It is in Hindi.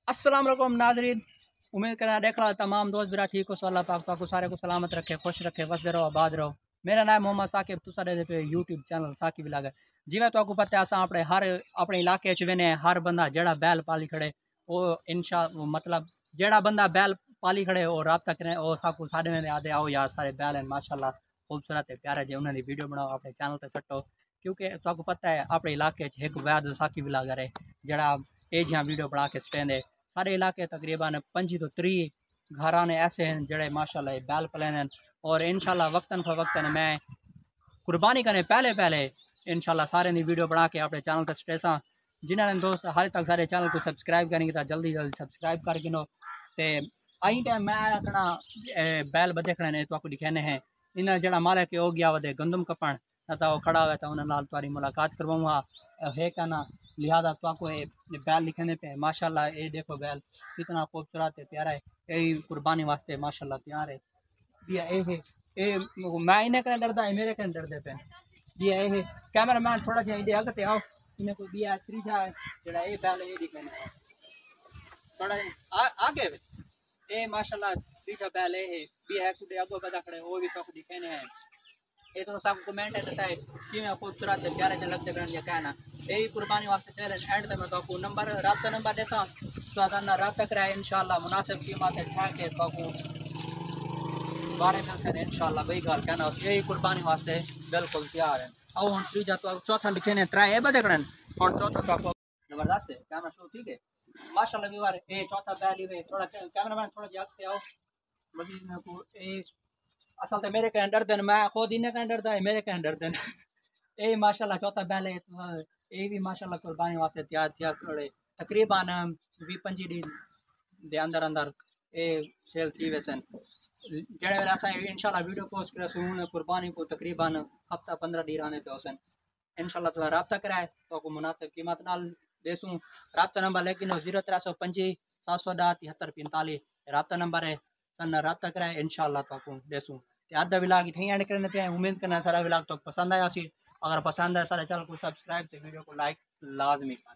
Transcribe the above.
अस्सलाम वालेकुम नाज़रीन, उम्मीद करना देख रहा तमाम दोस्त मेरा ठीक हो। सो अल्लाह पाक आपको सारे को सलामत रखे, खुश रखे, वसदे रहो, आबाद रहो। मेरा नाम मोहम्मद साकिब, तुसा दे पे यूट्यूब चैनल साकिब लगा। जिवें तो आपको पता है अस अपने हर अपने इलाके च वेने हर बंदा जेड़ा बैल पाली खड़े वो इंशा मतलब जेड़ा बंदा बैल पाली खड़े वो रब्ता करें और साकू साढ़े में आदे आओ यार सारे बैल हैं माशाल्लाह खूबसूरत है प्यारे जे उन्होंने वीडियो बनाओ अपने चैनल पर सट्टो। क्योंकि तो आपको पता है अपने इलाके एक वैद साकी ब्लागर है जड़ा ये जहाँ वीडियो बना के स्टेंदे सारे इलाके तकरीबन 25 तो 30 घराने ऐसे हैं जड़े माशाल्लाह बैल पलेन हैं। और इंशाल्लाह वक्तन फवक्तन मैं कुर्बानी करने पहले पहले इंशाल्लाह सारे ने वीडियो बना के अपने चैनल पर स्टेसा जिन्होंने दोस्त हाल तक सारे चैनल को सब्सक्राइब करेंगे तो जल्दी जल्दी सब्सक्राइब कर गिनो। तो आई टाइम मैं अपना बैल बदे खड़े ने तो आपको दिखाने हैं इन्हें जड़ा मालिक हो गया वधे गंदम कपन न तो वो खड़ा हुआ था उन्होंने तुम्हारी मुलाकात करवाऊँगा है क्या ना। लिहाजा तो आपको बैल लिखने पे माशाल्लाह ये देखो बैल कितना खूबसूरत है प्यारा है यही कुर्बानी वास्ते माशाल्लाह तैयार है। दिया ए मैं इन्हें कने डरदा है मेरे कने डरदे पे दिया ए कैमरा मैन थोड़ा सा इधर आगे आओ इन्हें को दिया त्रीजा जड़ा ये बैल ये दिखने थोड़ा आगे ए माशाल्लाह त्रीजा बैल है भी है कुछ आगो बदा खड़े वो भी तो दिखने हैं। ये तो सब कमेंट है बताए कि मैं खूबसूरत से प्यारे से लगते बन या कहना यही कुर्बानी वास्ते से एंड तक मैं तो नंबर राब्ता नंबर देसा तो अदना राब्ता कराए इंशाल्लाह मुनासिब कीमत है के तो बारे में से इंशाल्लाह वही गाल कहना यही कुर्बानी वास्ते बिल्कुल तैयार है। आओ हम त्रीजा तो चौथा लिखे ने ट्राई है बदे करन और चौथा तो आपको जबरदस्त है कैमरा शो ठीक है माशाल्लाह व्यूअर ए चौथा पहली में थोड़ा कैमरामैन थोड़ा जल्द से आओ मजीद में को ए असल तो मेरे कहने डरते मैं खुद इन्हें कहने डरता है मेरे कहने डरते ए माशाल्लाह चौथा पहले ये भी माशाल्लाह कुर्बानी वास्ते तैयार थिया खड़े तकरीबन 20-25 दिन दे अंदर अंदर ए सेल थी वैसन जड़े वेले असा इंशाल्लाह वीडियो पोस्ट करे सुन कुर्बानी को तकरीबन हफ्ता 15 दिन आने पे होसन इंशाल्लाह तो राब्ता कराए तो को मुनासिब कीमत नाल देसूं। राब्ता नंबर लेकिन 0325 710 7345 राब्ता नंबर है सन राब्ता कराए इंशाल्लाह तो को देसूं। आधा विलाग इतने एंड करने पे उम्मीद करना सारा विलाग तो पसंद आया सी अगर पसंद है सारे चैनल को सब्सक्राइब तो वीडियो को लाइक लाजमी कर।